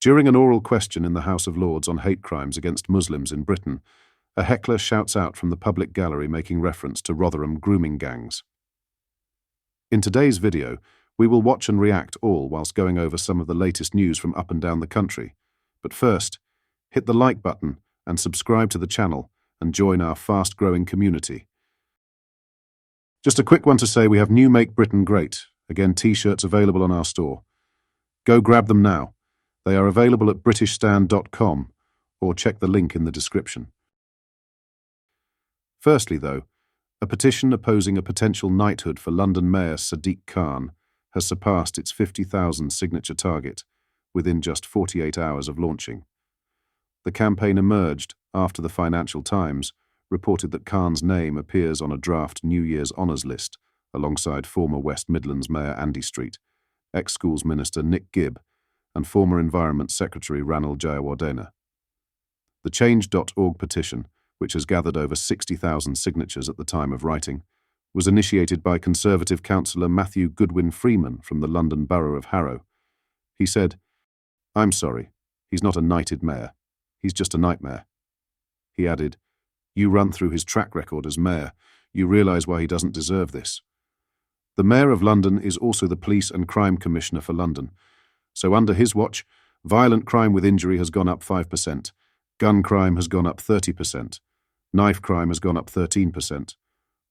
During an oral question in the House of Lords on hate crimes against Muslims in Britain, a heckler shouts out from the public gallery making reference to Rotherham grooming gangs. In today's video, we will watch and react all whilst going over some of the latest news from up and down the country. But first, hit the like button and subscribe to the channel and join our fast-growing community. Just a quick one to say we have new Make Britain Great, again t-shirts available on our store. Go grab them now. They are available at britishstand.com or check the link in the description. Firstly though, a petition opposing a potential knighthood for London Mayor Sadiq Khan has surpassed its 50,000 signature target within just 48 hours of launching. The campaign emerged after the Financial Times reported that Khan's name appears on a draft New Year's honours list alongside former West Midlands Mayor Andy Street, ex-Schools Minister Nick Gibb, and former Environment Secretary Ranil Jayawardena. The Change.org petition, which has gathered over 60,000 signatures at the time of writing, was initiated by Conservative councillor Matthew Goodwin Freeman from the London Borough of Harrow. He said, "I'm sorry, he's not a knighted mayor. He's just a nightmare." He added, "You run through his track record as mayor, you realise why he doesn't deserve this. The Mayor of London is also the Police and Crime Commissioner for London, so under his watch, violent crime with injury has gone up 5%, gun crime has gone up 30%, knife crime has gone up 13%,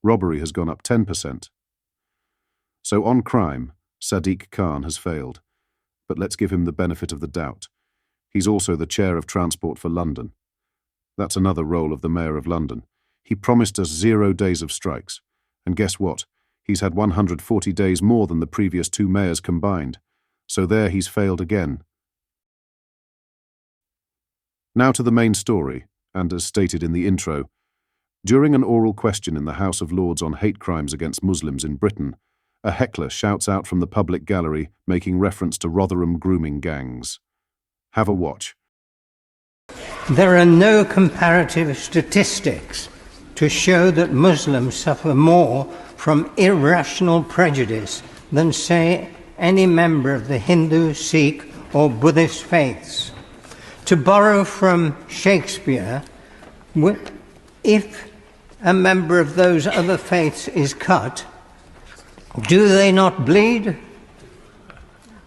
robbery has gone up 10%. So on crime, Sadiq Khan has failed, but let's give him the benefit of the doubt. He's also the Chair of Transport for London. That's another role of the Mayor of London. He promised us 0 days of strikes, and guess what? He's had 140 days more than the previous 2 mayors combined. So there he's failed again. Now to the main story, and as stated in the intro, during an oral question in the House of Lords on hate crimes against Muslims in Britain, a heckler shouts out from the public gallery making reference to Rotherham grooming gangs. Have a watch. There are no comparative statistics to show that Muslims suffer more from irrational prejudice than, say, any member of the Hindu, Sikh or Buddhist faiths. To borrow from Shakespeare, if a member of those other faiths is cut, do they not bleed?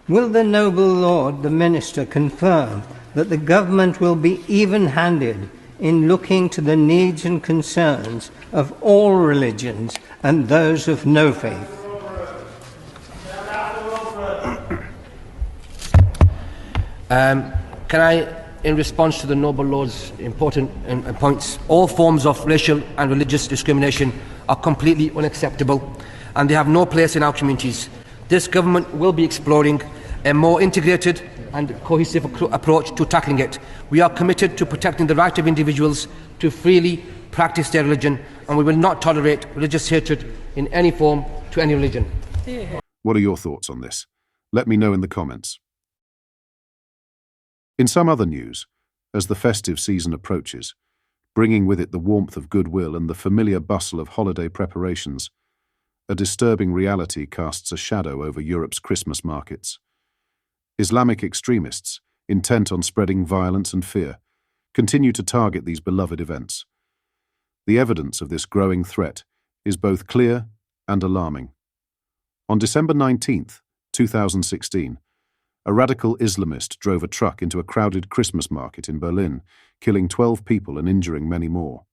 Will the noble Lord, the Minister, confirm that the government will be even-handed in looking to the needs and concerns of all religions and those of no faith? Can I, in response to the noble Lord's important points, all forms of racial and religious discrimination are completely unacceptable and they have no place in our communities. This government will be exploring a more integrated and cohesive approach to tackling it. We are committed to protecting the right of individuals to freely practice their religion, and we will not tolerate religious hatred in any form to any religion. What are your thoughts on this? Let me know in the comments. In some other news, as the festive season approaches, bringing with it the warmth of goodwill and the familiar bustle of holiday preparations, a disturbing reality casts a shadow over Europe's Christmas markets. Islamic extremists, intent on spreading violence and fear, continue to target these beloved events. The evidence of this growing threat is both clear and alarming. On December 19th, 2016, a radical Islamist drove a truck into a crowded Christmas market in Berlin, killing 12 people and injuring many more.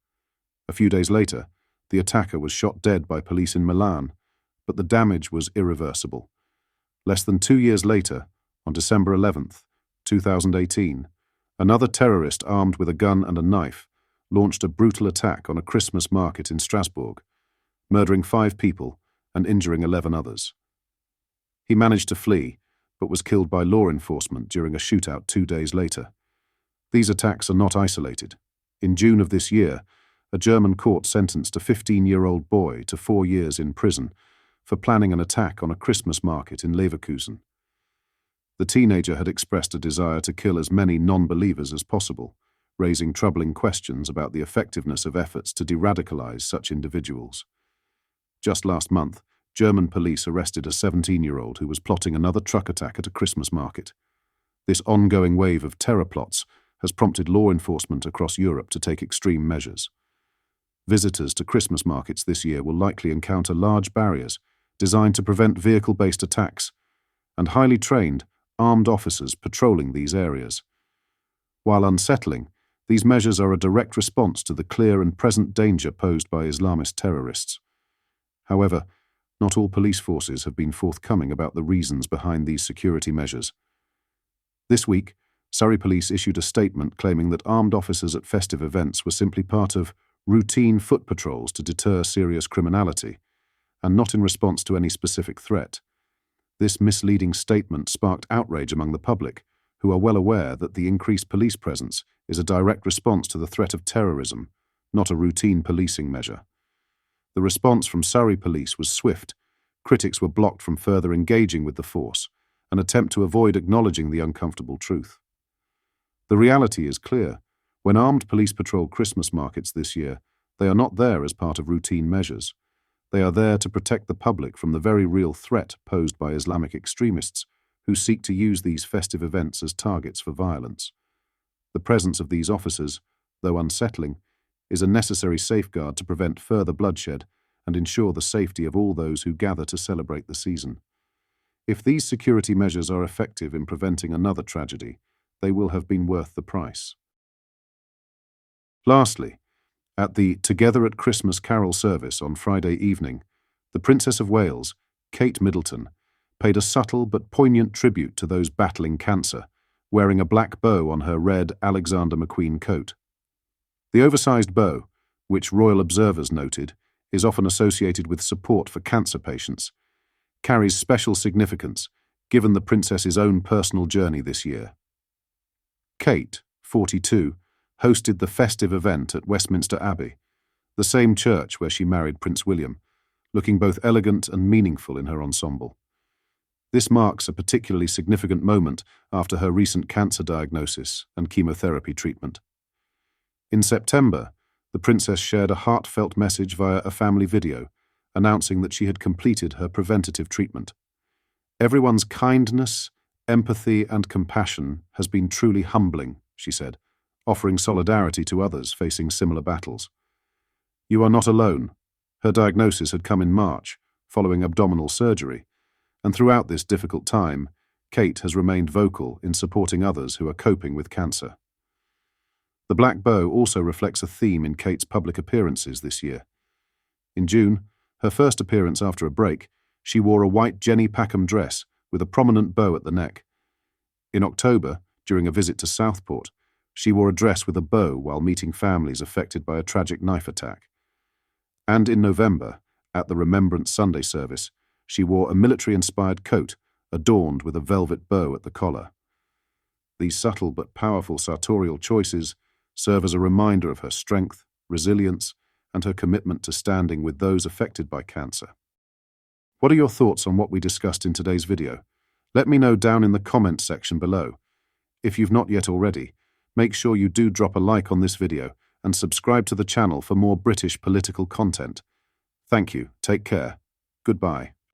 A few days later, the attacker was shot dead by police in Milan, but the damage was irreversible. Less than 2 years later, on December 11th, 2018, another terrorist armed with a gun and a knife launched a brutal attack on a Christmas market in Strasbourg, murdering 5 people and injuring 11 others. He managed to flee, but was killed by law enforcement during a shootout 2 days later. These attacks are not isolated. In June of this year, a German court sentenced a 15-year-old boy to 4 years in prison for planning an attack on a Christmas market in Leverkusen. The teenager had expressed a desire to kill as many non-believers as possible, raising troubling questions about the effectiveness of efforts to de-radicalize such individuals. Just last month, German police arrested a 17-year-old who was plotting another truck attack at a Christmas market. This ongoing wave of terror plots has prompted law enforcement across Europe to take extreme measures. Visitors to Christmas markets this year will likely encounter large barriers designed to prevent vehicle-based attacks, and highly trained, armed officers patrolling these areas. While unsettling, these measures are a direct response to the clear and present danger posed by Islamist terrorists. However, not all police forces have been forthcoming about the reasons behind these security measures. This week, Surrey Police issued a statement claiming that armed officers at festive events were simply part of routine foot patrols to deter serious criminality, and not in response to any specific threat. This misleading statement sparked outrage among the public, who are well aware that the increased police presence is a direct response to the threat of terrorism, not a routine policing measure. The response from Surrey Police was swift. Critics were blocked from further engaging with the force, an attempt to avoid acknowledging the uncomfortable truth. The reality is clear. When armed police patrol Christmas markets this year, they are not there as part of routine measures. They are there to protect the public from the very real threat posed by Islamic extremists who seek to use these festive events as targets for violence. The presence of these officers, though unsettling, is a necessary safeguard to prevent further bloodshed and ensure the safety of all those who gather to celebrate the season. If these security measures are effective in preventing another tragedy, they will have been worth the price. Lastly, at the Together at Christmas carol service on Friday evening, the Princess of Wales, Kate Middleton, paid a subtle but poignant tribute to those battling cancer, wearing a black bow on her red Alexander McQueen coat. The oversized bow, which royal observers noted, is often associated with support for cancer patients, carries special significance given the princess's own personal journey this year. Kate, 42, hosted the festive event at Westminster Abbey, the same church where she married Prince William, looking both elegant and meaningful in her ensemble. This marks a particularly significant moment after her recent cancer diagnosis and chemotherapy treatment. In September, the princess shared a heartfelt message via a family video, announcing that she had completed her preventative treatment. "Everyone's kindness, empathy, and compassion has been truly humbling," she said, offering solidarity to others facing similar battles. "You are not alone." Her diagnosis had come in March, following abdominal surgery, and throughout this difficult time, Kate has remained vocal in supporting others who are coping with cancer. The black bow also reflects a theme in Kate's public appearances this year. In June, her first appearance after a break, she wore a white Jenny Packham dress with a prominent bow at the neck. In October, during a visit to Southport, she wore a dress with a bow while meeting families affected by a tragic knife attack. And in November, at the Remembrance Sunday service, she wore a military-inspired coat adorned with a velvet bow at the collar. These subtle but powerful sartorial choices serve as a reminder of her strength, resilience, and her commitment to standing with those affected by cancer. What are your thoughts on what we discussed in today's video? Let me know down in the comments section below. If you've not yet already, make sure you do drop a like on this video and subscribe to the channel for more British political content. Thank you, take care, goodbye.